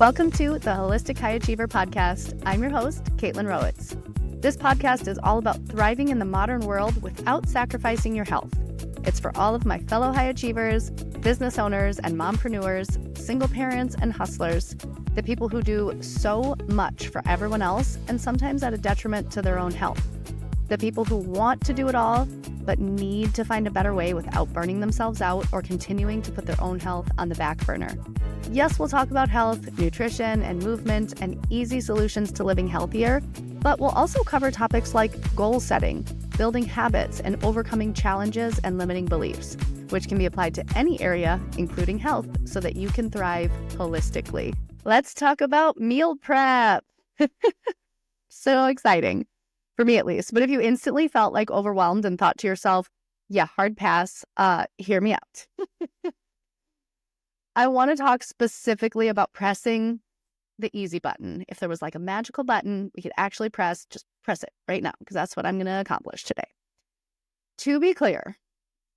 Welcome to the Holistic High Achiever podcast. I'm your host, Kaitlin. This podcast is all about thriving in the modern world without sacrificing your health. It's for all of my fellow high achievers, business owners and mompreneurs, single parents and hustlers, the people who do so much for everyone else and sometimes at a detriment to their own health. The people who want to do it all, but need to find a better way without burning themselves out or continuing to put their own health on the back burner. Yes, we'll talk about health, nutrition, and movement and easy solutions to living healthier, but we'll also cover topics like goal setting, building habits, and overcoming challenges and limiting beliefs, which can be applied to any area, including health, so that you can thrive holistically. Let's talk about meal prep. So exciting. For me at least. But if you instantly felt like overwhelmed and thought to yourself, yeah, hard pass, hear me out. I want to talk specifically about pressing the easy button. If there was like a magical button we could actually press, just press it right now, because that's what I'm going to accomplish today. To be clear,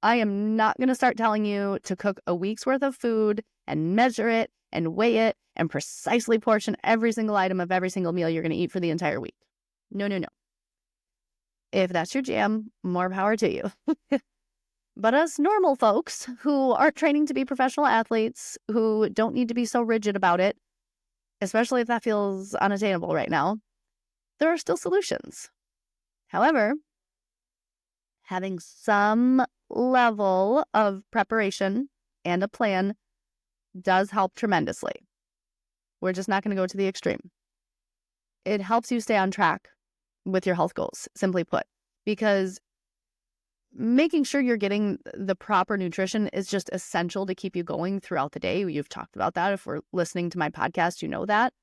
I am not going to start telling you to cook a week's worth of food and measure it and weigh it and precisely portion every single item of every single meal you're going to eat for the entire week. No. If that's your jam, more power to you. But us normal folks who aren't training to be professional athletes, who don't need to be so rigid about it, especially if that feels unattainable right now, there are still solutions. However, having some level of preparation and a plan does help tremendously. We're just not going to go to the extreme. It helps you stay on track with your health goals, simply put, because making sure you're getting the proper nutrition is just essential to keep you going throughout the day. You've talked about that. If we're listening to my podcast, you know that.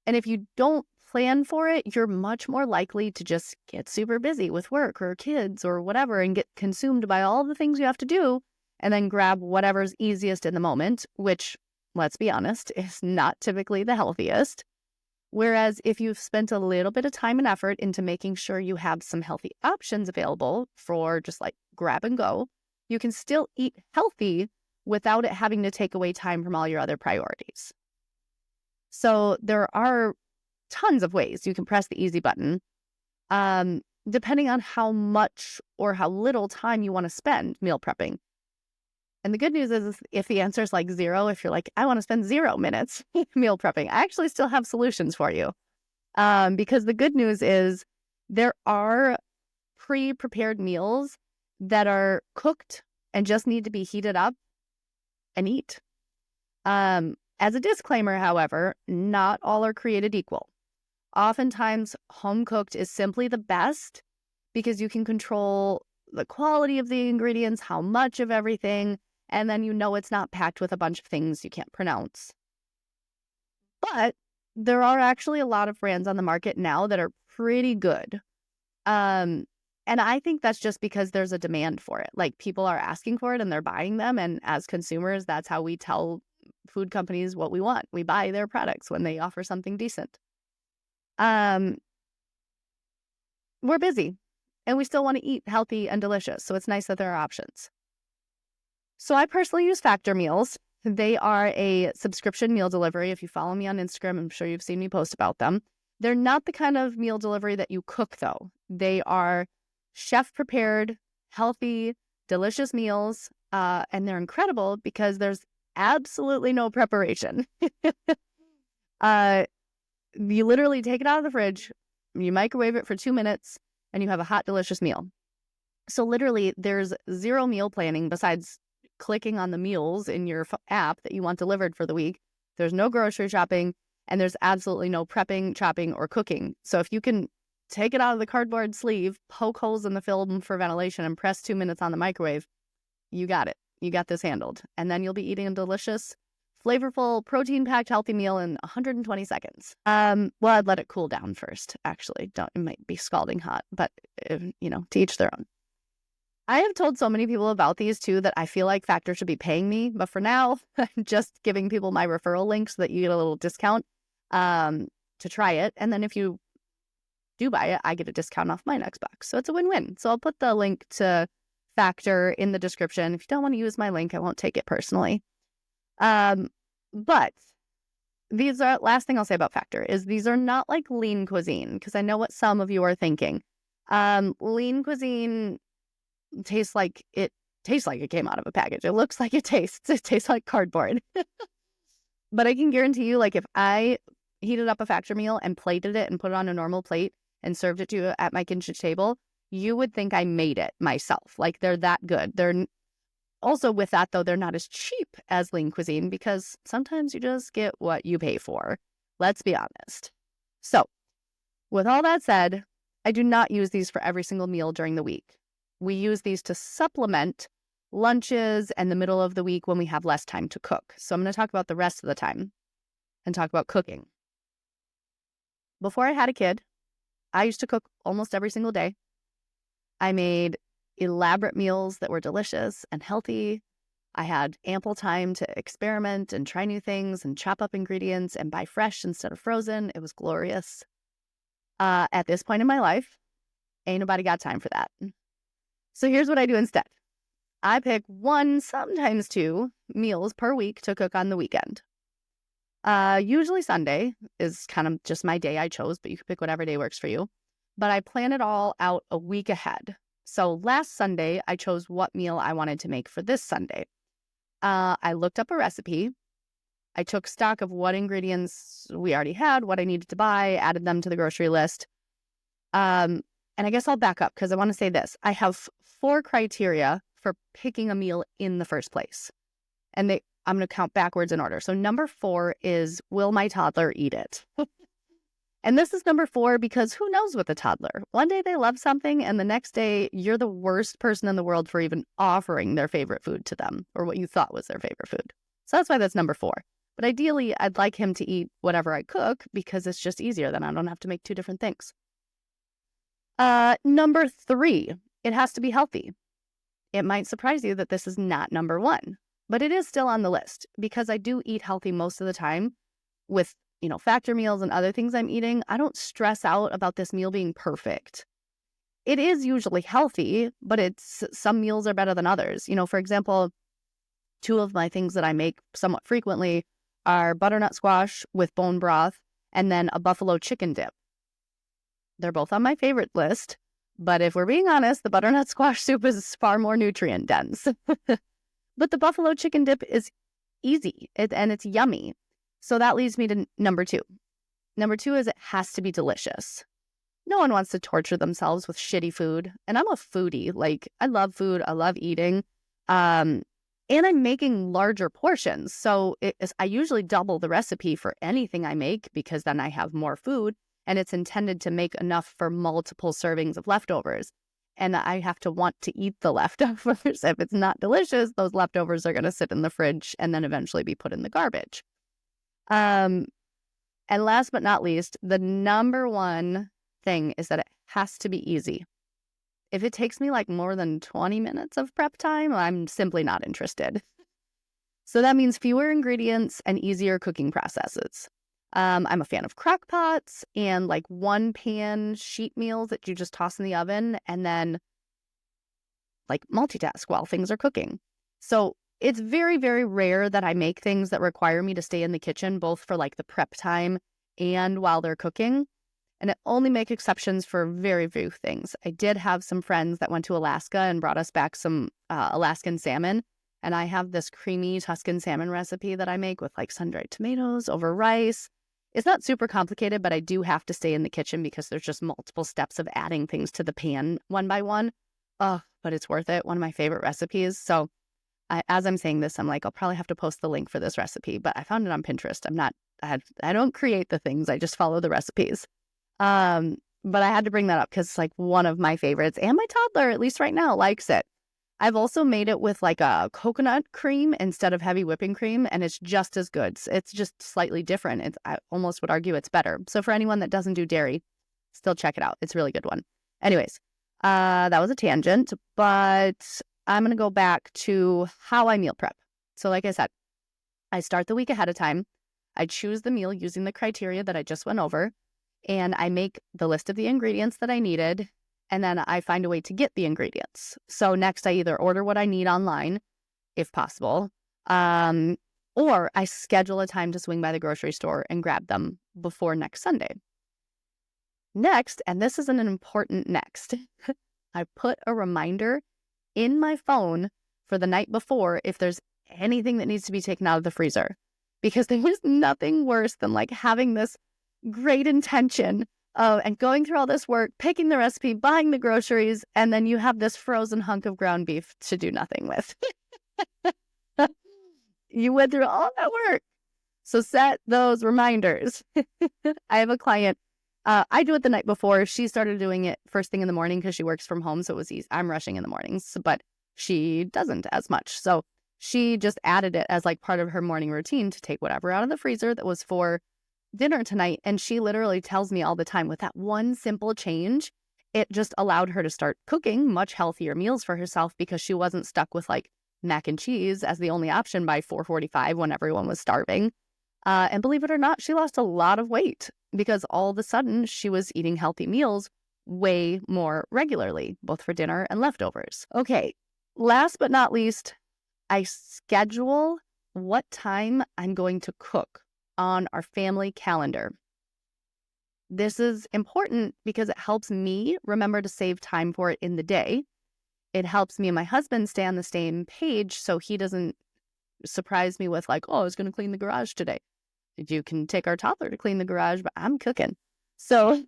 And if you don't plan for it, you're much more likely to just get super busy with work or kids or whatever and get consumed by all the things you have to do and then grab whatever's easiest in the moment, which, let's be honest, is not typically the healthiest. Whereas if you've spent a little bit of time and effort into making sure you have some healthy options available for just like grab and go, you can still eat healthy without it having to take away time from all your other priorities. So there are tons of ways you can press the easy button, depending on how much or how little time you want to spend meal prepping. And the good news is if the answer is like 0, if you're like, I want to spend 0 minutes meal prepping, I actually still have solutions for you. Because the good news is there are pre-prepared meals that are cooked and just need to be heated up and eat. As a disclaimer, however, not all are created equal. Oftentimes, home cooked is simply the best because you can control the quality of the ingredients, how much of everything, and then you know it's not packed with a bunch of things you can't pronounce. But there are actually a lot of brands on the market now that are pretty good. And I think that's just because there's a demand for it. Like people are asking for it and they're buying them. And as consumers, that's how we tell food companies what we want. We buy their products when they offer something decent. We're busy and we still want to eat healthy and delicious. So it's nice that there are options. So I personally use Factor Meals. They are a subscription meal delivery. If you follow me on Instagram, I'm sure you've seen me post about them. They're not the kind of meal delivery that you cook, though. They are chef-prepared, healthy, delicious meals, and they're incredible because there's absolutely no preparation. You literally take it out of the fridge, you microwave it for 2 minutes, and you have a hot, delicious meal. So literally, there's 0 meal planning besides clicking on the meals in your app that you want delivered for the week. There's no grocery shopping, and there's absolutely no prepping, chopping, or cooking. So if you can take it out of the cardboard sleeve, poke holes in the film for ventilation, and press 2 minutes on the microwave, you got it. You got this handled. And then you'll be eating a delicious, flavorful, protein-packed, healthy meal in 120 seconds. Well, I'd let it cool down first, actually. It might be scalding hot, but, to each their own. I have told so many people about these too that I feel like Factor should be paying me. But for now, I'm just giving people my referral link so that you get a little discount to try it. And then if you do buy it, I get a discount off my next box. So it's a win-win. So I'll put the link to Factor in the description. If you don't want to use my link, I won't take it personally. But these are, last thing I'll say about Factor is these are not like lean cuisine, because I know what some of you are thinking. Lean cuisine tastes like it came out of a package. It looks like it tastes like cardboard. But I can guarantee you, like, if I heated up a Factor meal and plated it and put it on a normal plate and served it to you at my kitchen table, you would think I made it myself. Like, they're that good. They're also, with that though, they're not as cheap as lean cuisine, because sometimes you just get what you pay for. Let's be honest. So with all that said, I do not use these for every single meal during the week. We use these to supplement lunches and the middle of the week when we have less time to cook. So I'm going to talk about the rest of the time and talk about cooking. Before I had a kid, I used to cook almost every single day. I made elaborate meals that were delicious and healthy. I had ample time to experiment and try new things and chop up ingredients and buy fresh instead of frozen. It was glorious. At this point in my life, ain't nobody got time for that. So here's what I do instead. I pick 1, sometimes 2 meals per week to cook on the weekend. Usually Sunday is kind of just my day I chose, but you can pick whatever day works for you. But I plan it all out a week ahead. So last Sunday, I chose what meal I wanted to make for this Sunday. I looked up a recipe. I took stock of what ingredients we already had, what I needed to buy, added them to the grocery list. And I guess I'll back up because I want to say this. I have 4 criteria for picking a meal in the first place. And I'm going to count backwards in order. So number 4 is, will my toddler eat it? And this is number 4 because who knows with a toddler? One day they love something and the next day you're the worst person in the world for even offering their favorite food to them, or what you thought was their favorite food. So that's why that's number 4. But ideally, I'd like him to eat whatever I cook because it's just easier. Then I don't have to make 2 different things. Number 3, it has to be healthy. It might surprise you that this is not number 1, but it is still on the list because I do eat healthy most of the time. With, Factor meals and other things I'm eating, I don't stress out about this meal being perfect. It is usually healthy, but some meals are better than others. For example, 2 of my things that I make somewhat frequently are butternut squash with bone broth and then a buffalo chicken dip. They're both on my favorite list, but if we're being honest, the butternut squash soup is far more nutrient dense. But the buffalo chicken dip is easy and it's yummy. So that leads me to number 2. Number 2 is it has to be delicious. No one wants to torture themselves with shitty food. And I'm a foodie. Like, I love food. I love eating. And I'm making larger portions. So I usually double the recipe for anything I make because then I have more food. And it's intended to make enough for multiple servings of leftovers. And I have to want to eat the leftovers. If it's not delicious, those leftovers are going to sit in the fridge and then eventually be put in the garbage. And last but not least, the number 1 thing is that it has to be easy. If it takes me like more than 20 minutes of prep time, I'm simply not interested. So that means fewer ingredients and easier cooking processes. I'm a fan of crock pots and like 1-pan sheet meals that you just toss in the oven and then like multitask while things are cooking. So it's very, very rare that I make things that require me to stay in the kitchen, both for like the prep time and while they're cooking. And I only make exceptions for very few things. I did have some friends that went to Alaska and brought us back some Alaskan salmon. And I have this creamy Tuscan salmon recipe that I make with like sun-dried tomatoes over rice. It's not super complicated, but I do have to stay in the kitchen because there's just multiple steps of adding things to the pan one by one. Oh, but it's worth it. One of my favorite recipes. So as I'm saying this, I'm like, I'll probably have to post the link for this recipe, but I found it on Pinterest. I don't create the things. I just follow the recipes. But I had to bring that up because it's like one of my favorites, and my toddler, at least right now, likes it. I've also made it with like a coconut cream instead of heavy whipping cream, and it's just as good. It's just slightly different. I almost would argue it's better. So for anyone that doesn't do dairy, still check it out. It's a really good one. Anyways, that was a tangent, but I'm going to go back to how I meal prep. So like I said, I start the week ahead of time. I choose the meal using the criteria that I just went over, and I make the list of the ingredients that I needed, and then I find a way to get the ingredients. So next, I either order what I need online, if possible, or I schedule a time to swing by the grocery store and grab them before next Sunday. Next, and this is an important next, I put a reminder in my phone for the night before if there's anything that needs to be taken out of the freezer. Because there was nothing worse than like having this great intention and going through all this work, picking the recipe, buying the groceries, and then you have this frozen hunk of ground beef to do nothing with. You went through all that work. So set those reminders. I have a client. I do it the night before. She started doing it first thing in the morning because she works from home, so it was easy. I'm rushing in the mornings, but she doesn't as much. So she just added it as like part of her morning routine to take whatever out of the freezer that was for dinner tonight. And she literally tells me all the time with that one simple change, it just allowed her to start cooking much healthier meals for herself because she wasn't stuck with like mac and cheese as the only option by 4:45 when everyone was starving. And believe it or not, she lost a lot of weight because all of a sudden she was eating healthy meals way more regularly, both for dinner and leftovers. Okay, last but not least, I schedule what time I'm going to cook on our family calendar. This is important because it helps me remember to save time for it in the day. It helps me and my husband stay on the same page so he doesn't surprise me with like, oh, I was going to clean the garage today. You can take our toddler to clean the garage, but I'm cooking. So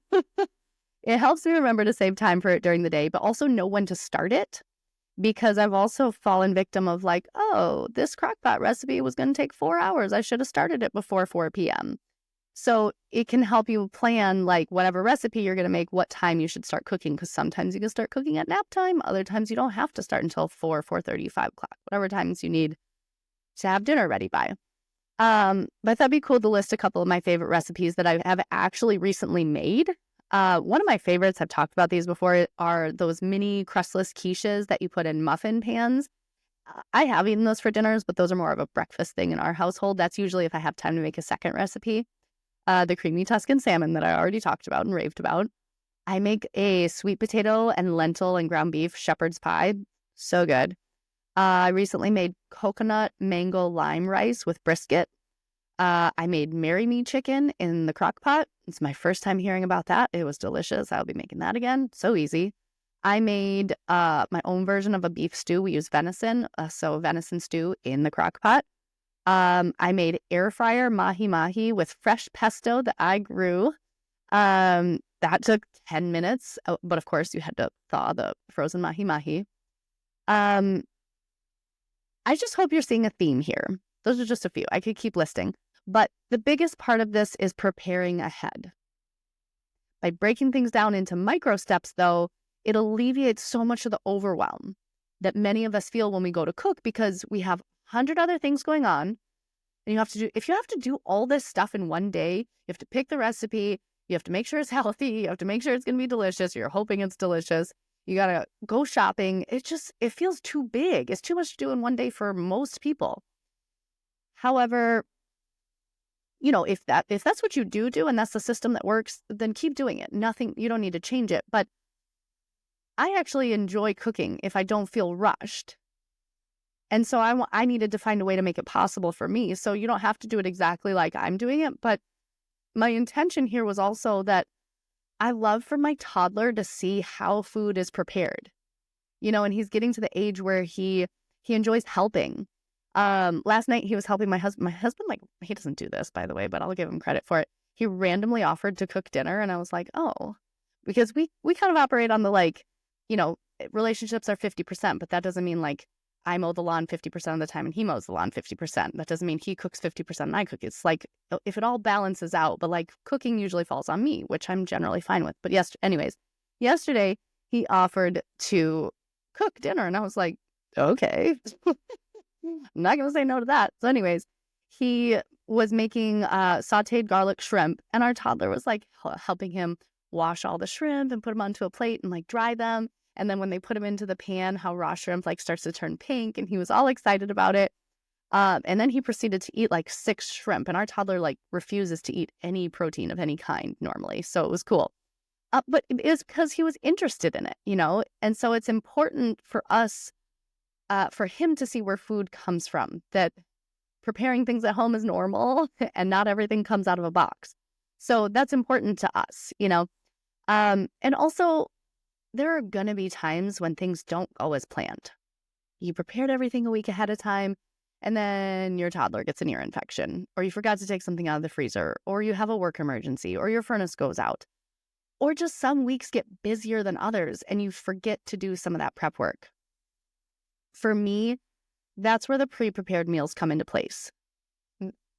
it helps me remember to save time for it during the day, but also know when to start it. Because I've also fallen victim of like, oh, this crockpot recipe was going to take 4 hours. I should have started it before 4 p.m. So it can help you plan like whatever recipe you're going to make, what time you should start cooking. Because sometimes you can start cooking at nap time. Other times you don't have to start until 4, 4:30, 5 o'clock, whatever times you need to have dinner ready by. But that'd be cool to list a couple of my favorite recipes that I have actually recently made. One of my favorites, I've talked about these before, are those mini crustless quiches that you put in muffin pans. I have eaten those for dinners, but those are more of a breakfast thing in our household. That's usually if I have time to make a second recipe. The creamy Tuscan salmon that I already talked about and raved about. I make a sweet potato and lentil and ground beef shepherd's pie. So good. I recently made coconut mango lime rice with brisket. I made Marry Me chicken in the crock pot. It's my first time hearing about that. It was delicious. I'll be making that again. So easy. I made my own version of a beef stew. We use venison, so venison stew in the crock pot. I made air fryer mahi-mahi with fresh pesto that I grew. That took 10 minutes, but of course you had to thaw the frozen mahi-mahi. I just hope you're seeing a theme here. Those are just a few. I could keep listing. But the biggest part of this is preparing ahead. By breaking things down into micro steps, though, it alleviates so much of the overwhelm that many of us feel when we go to cook because we have 100 other things going on. And if you have to do all this stuff in one day, you have to pick the recipe, you have to make sure it's healthy, you have to make sure it's going to be delicious, you're hoping it's delicious, you got to go shopping. It feels too big. It's too much to do in one day for most people. However, if that's what you do and that's the system that works, then keep doing it. You don't need to change it. But I actually enjoy cooking if I don't feel rushed. And so I needed to find a way to make it possible for me. So you don't have to do it exactly like I'm doing it. But my intention here was also that I love for my toddler to see how food is prepared. And he's getting to the age where he enjoys helping. Last night he was helping my husband. My husband, like, he doesn't do this, by the way, but I'll give him credit for it. He randomly offered to cook dinner, and I was like, oh, because we kind of operate on the relationships are 50%, but that doesn't mean like I mow the lawn 50% of the time and he mows the lawn 50%. That doesn't mean he cooks 50% and I cook. It's like if it all balances out, but like cooking usually falls on me, which I'm generally fine with. But yesterday he offered to cook dinner, and I was like, okay. I'm not going to say no to that. So anyways, he was making sauteed garlic shrimp, and our toddler was like helping him wash all the shrimp and put them onto a plate and like dry them. And then when they put them into the pan, how raw shrimp like starts to turn pink, and he was all excited about it. And then he proceeded to eat like 6 shrimp, and our toddler like refuses to eat any protein of any kind normally. So it was cool. But it was because he was interested in it, and so it's important for us, for him to see where food comes from, that preparing things at home is normal and not everything comes out of a box. So that's important to us, and also there are going to be times when things don't go as planned. You prepared everything a week ahead of time, and then your toddler gets an ear infection, or you forgot to take something out of the freezer, or you have a work emergency, or your furnace goes out, or just some weeks get busier than others and you forget to do some of that prep work. For me, that's where the pre-prepared meals come into place.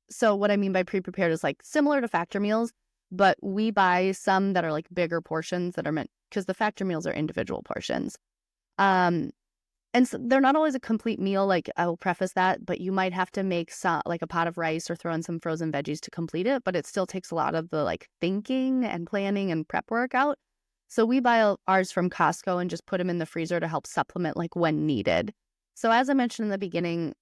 So what I mean by pre-prepared is like similar to factor meals, but we buy some that are like bigger portions that are meant, because the factor meals are individual portions. And so they're not always a complete meal, like I will preface that, but you might have to make some, like a pot of rice or throw in some frozen veggies to complete it, but it still takes a lot of the like thinking and planning and prep work out. So we buy ours from Costco and just put them in the freezer to help supplement like when needed. So as I mentioned in the beginning,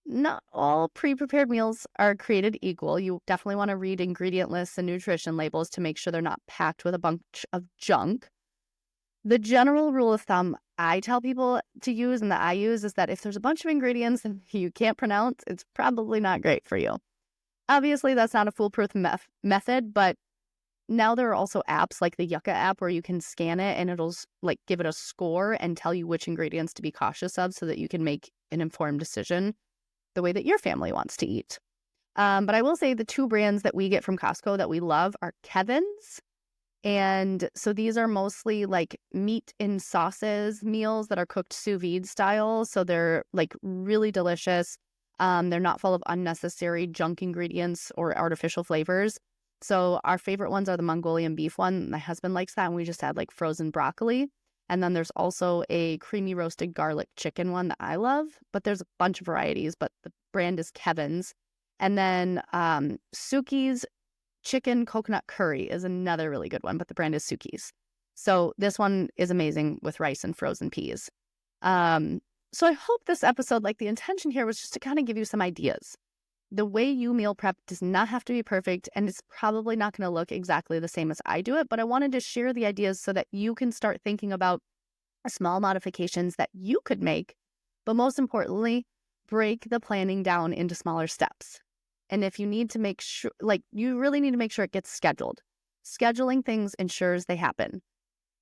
not all pre-prepared meals are created equal. You definitely want to read ingredient lists and nutrition labels to make sure they're not packed with a bunch of junk. The general rule of thumb I tell people to use and that I use is that if there's a bunch of ingredients and you can't pronounce, it's probably not great for you. Obviously, that's not a foolproof method, but now there are also apps like the Yucca app where you can scan it and it'll like give it a score and tell you which ingredients to be cautious of so that you can make an informed decision the way that your family wants to eat. But I will say the two brands that we get from Costco that we love are Kevin's. And so these are mostly like meat in sauces meals that are cooked sous vide style. So they're like really delicious. They're not full of unnecessary junk ingredients or artificial flavors. So our favorite ones are the Mongolian beef one. My husband likes that, and we just add like frozen broccoli. And then there's also a creamy roasted garlic chicken one that I love. But there's a bunch of varieties, but the brand is Kevin's. And then Suki's chicken coconut curry is another really good one, but the brand is Suki's. So this one is amazing with rice and frozen peas. So I hope this episode, like the intention here was just to kind of give you some ideas. The way you meal prep does not have to be perfect, and it's probably not going to look exactly the same as I do it, but I wanted to share the ideas so that you can start thinking about small modifications that you could make, but most importantly, break the planning down into smaller steps. And if you need to make sure, like you really need to make sure it gets scheduled. Scheduling things ensures they happen.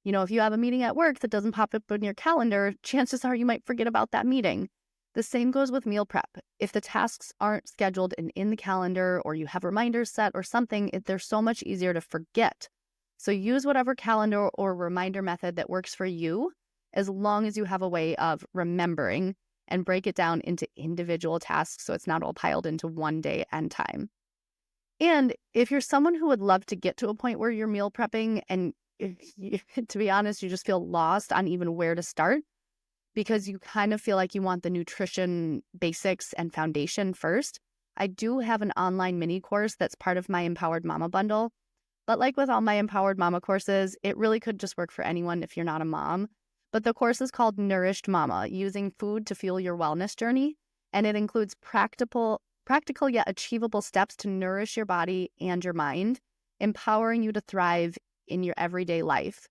If you have a meeting at work that doesn't pop up in your calendar, chances are you might forget about that meeting. The same goes with meal prep. If the tasks aren't scheduled and in the calendar, or you have reminders set or something, they're so much easier to forget. So use whatever calendar or reminder method that works for you, as long as you have a way of remembering, and break it down into individual tasks so it's not all piled into one day and time. And if you're someone who would love to get to a point where you're meal prepping and to be honest, you just feel lost on even where to start because you kind of feel like you want the nutrition basics and foundation first, I do have an online mini course that's part of my Empowered Mama bundle. But like with all my Empowered Mama courses, it really could just work for anyone if you're not a mom. But the course is called Nourished Mama, Using Food to Fuel Your Wellness Journey, and it includes practical yet achievable steps to nourish your body and your mind, empowering you to thrive in your everyday life.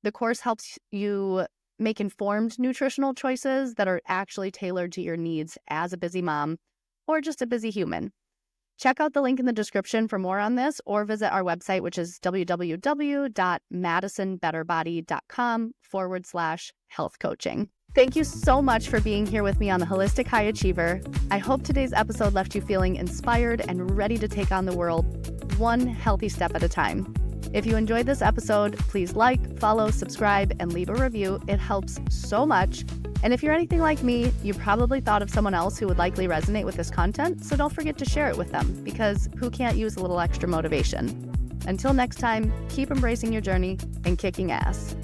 The course helps you make informed nutritional choices that are actually tailored to your needs as a busy mom or just a busy human. Check out the link in the description for more on this, or visit our website, which is www.madisonbetterbody.com/health coaching. Thank you so much for being here with me on the Holistic High Achiever. I hope today's episode left you feeling inspired and ready to take on the world one healthy step at a time. If you enjoyed this episode, please like, follow, subscribe, and leave a review. It helps so much. And if you're anything like me, you probably thought of someone else who would likely resonate with this content, so don't forget to share it with them, because who can't use a little extra motivation? Until next time, keep embracing your journey and kicking ass.